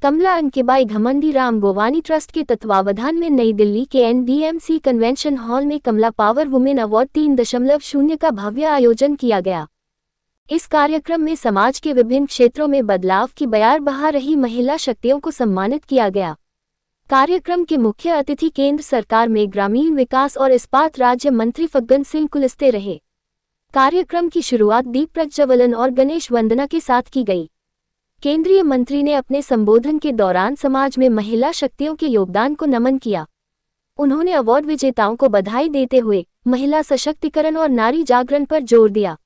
कमला अंकिबाई घमंडी राम गोवानी ट्रस्ट के तत्वावधान में नई दिल्ली के NDMC कन्वेंशन हॉल में कमला पावर वुमेन अवार्ड 3.0 का भव्य आयोजन किया गया। इस कार्यक्रम में समाज के विभिन्न क्षेत्रों में बदलाव की बयार बहा रही महिला शक्तियों को सम्मानित किया गया। कार्यक्रम के मुख्य अतिथि केंद्र सरकार में ग्रामीण विकास और इस्पात राज्य मंत्री फग्गन सिंह कुलस्ते रहे। कार्यक्रम की शुरुआत दीप प्रज्वलन और गणेश वंदना के साथ की गई। केंद्रीय मंत्री ने अपने संबोधन के दौरान समाज में महिला शक्तियों के योगदान को नमन किया। उन्होंने अवार्ड विजेताओं को बधाई देते हुए महिला सशक्तिकरण और नारी जागरण पर जोर दिया।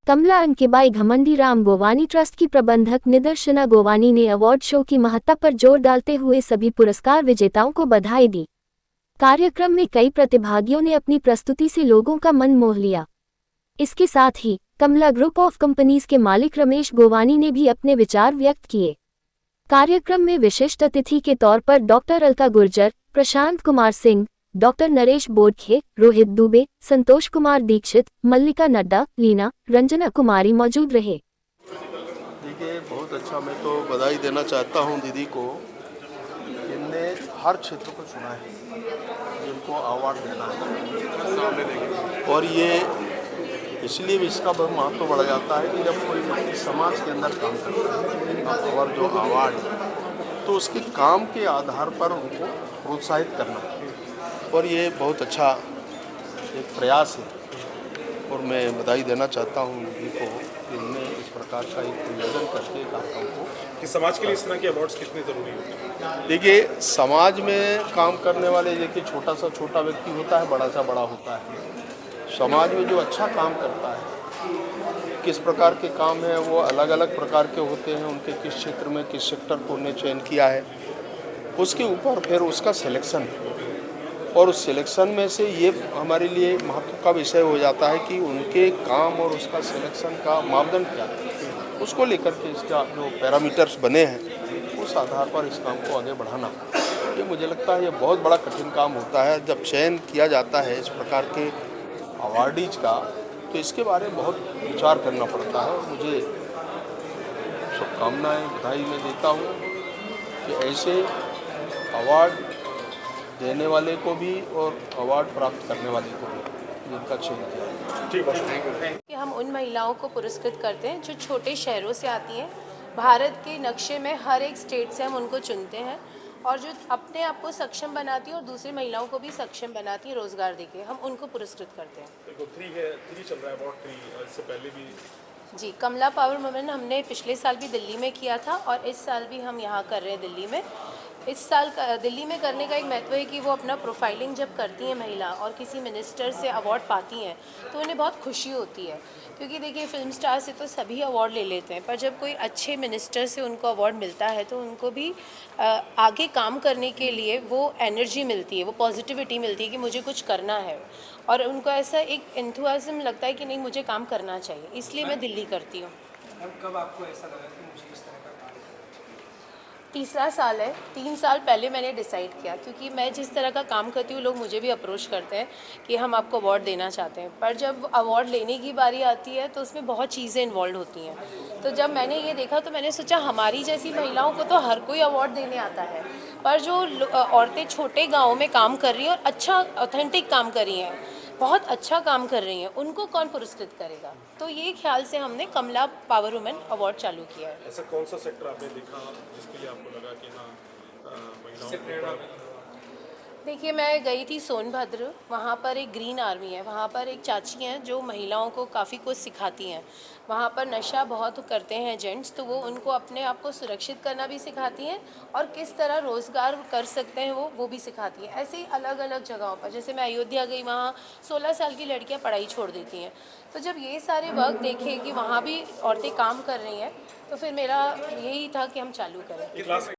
कमला अंकिबाई घमंडी राम गोवानी ट्रस्ट की प्रबंधक निदर्शना गोवानी ने अवार्ड शो की महत्ता पर जोर डालते हुए सभी पुरस्कार विजेताओं को बधाई दी। कार्यक्रम में कई प्रतिभागियों ने अपनी प्रस्तुति से लोगों का मन मोह लिया। इसके साथ ही कमला ग्रुप ऑफ कंपनीज के मालिक रमेश गोवानी ने भी अपने विचार व्यक्त किए। कार्यक्रम में विशिष्ट अतिथि के तौर पर डॉक्टर अलका गुर्जर, प्रशांत कुमार सिंह, डॉक्टर नरेश बोडखे, रोहित दुबे, संतोष कुमार दीक्षित, मल्लिका नड्डा, लीना, रंजना कुमारी मौजूद रहे। देखिए, बहुत अच्छा, मैं तो बधाई देना चाहता हूं दीदी को। इनने हर क्षेत्र को चुना है जिनको अवार्ड देना है, और ये इसलिए भी इसका बहुत महत्व बढ़ जाता है कि जब कोई व्यक्ति समाज के अंदर काम करता है और जो अवार्ड तो उसके काम के आधार पर उनको प्रोत्साहित करना, और ये बहुत अच्छा एक प्रयास है। और मैं बधाई देना चाहता हूँ उन्हीं को कि उन्होंने इस प्रकार का एक आयोजन करके कार्यक्रम को कि समाज के लिए इस तरह के अवार्ड्स कितने ज़रूरी होते हैं। देखिए, समाज में काम करने वाले, देखिए छोटा सा छोटा व्यक्ति होता है, बड़ा सा बड़ा होता है। समाज में जो अच्छा काम करता है, किस प्रकार के काम हैं वो अलग अलग प्रकार के होते हैं। उनके किस क्षेत्र में, किस सेक्टर को उन्हें चयन किया है, उसके ऊपर फिर उसका सिलेक्शन, और उस सिलेक्शन में से ये हमारे लिए महत्व का विषय हो जाता है कि उनके काम और उसका सिलेक्शन का मापदंड क्या है, उसको लेकर के इसका जो पैरामीटर्स बने हैं उस आधार पर इस काम को आगे बढ़ाना, ये मुझे लगता है ये बहुत बड़ा कठिन काम होता है। जब चयन किया जाता है इस प्रकार के अवार्डीज का, तो इसके बारे में बहुत विचार करना पड़ता है। और मुझे शुभकामनाएं, बधाई मैं देता हूँ कि ऐसे अवार्ड देने वाले को भी और अवार्ड प्राप्त करने वाले को भी इनका चयन किया। कि हम उन महिलाओं को पुरस्कृत करते हैं जो छोटे शहरों से आती हैं। भारत के नक्शे में हर एक स्टेट से हम उनको चुनते हैं, और जो अपने आप को सक्षम बनाती है और दूसरी महिलाओं को भी सक्षम बनाती है रोजगार देके, हम उनको पुरस्कृत करते हैं। देखो, 3 चल रहा है अवार्ड 3, इससे पहले भी जी, कमला पावर वुमेन हमने पिछले साल भी दिल्ली में किया था और इस साल भी हम यहाँ कर रहे हैं दिल्ली में। इस साल दिल्ली में करने का एक महत्व है कि वो अपना प्रोफाइलिंग जब करती हैं महिला और किसी मिनिस्टर से अवार्ड पाती हैं तो उन्हें बहुत खुशी होती है, क्योंकि देखिए फिल्म स्टार से तो सभी अवार्ड ले लेते हैं, पर जब कोई अच्छे मिनिस्टर से उनको अवार्ड मिलता है तो उनको भी आगे काम करने के लिए वो एनर्जी मिलती है, वो पॉजिटिविटी मिलती है कि मुझे कुछ करना है, और उनको ऐसा एक एंथुसियाज्म लगता है कि नहीं, मुझे काम करना चाहिए। इसलिए मैं दिल्ली करती हूँ। कब आपको ऐसा लगा कि मुझे इस तरह का काम करना है? तीसरा साल है। 3 साल पहले मैंने डिसाइड किया, क्योंकि मैं जिस तरह का काम करती हूँ लोग मुझे भी अप्रोच करते हैं कि हम आपको अवार्ड देना चाहते हैं, पर जब अवार्ड लेने की बारी आती है तो उसमें बहुत चीज़ें इन्वॉल्व होती हैं। तो जब मैंने ये देखा तो मैंने सोचा हमारी जैसी महिलाओं को तो हर कोई अवार्ड देने आता है, पर जो औरतें छोटे गाँव में काम कर रही हैं और अच्छा ऑथेंटिक काम कर रही हैं, बहुत अच्छा काम कर रही हैं, उनको कौन पुरस्कृत करेगा। तो ये ख्याल से हमने कमला पावर वुमेन अवार्ड चालू किया है। ऐसा कौन सा सेक्टर आपने देखा जिसके लिए आपको लगा कि हाँ महिलाओं को? देखिए, मैं गई थी सोनभद्र, वहाँ पर एक ग्रीन आर्मी है, वहाँ पर एक चाची हैं जो महिलाओं को काफ़ी कुछ सिखाती हैं। वहाँ पर नशा बहुत करते हैं जेंट्स, तो वो उनको अपने आप को सुरक्षित करना भी सिखाती हैं और किस तरह रोज़गार कर सकते हैं वो भी सिखाती हैं। ऐसे ही अलग अलग जगहों पर, जैसे मैं अयोध्या गई, वहाँ 16 साल की लड़कियाँ पढ़ाई छोड़ देती हैं। तो जब ये सारे वर्क देखे कि वहाँ भी औरतें काम कर रही हैं, तो फिर मेरा यही था कि हम चालू करें।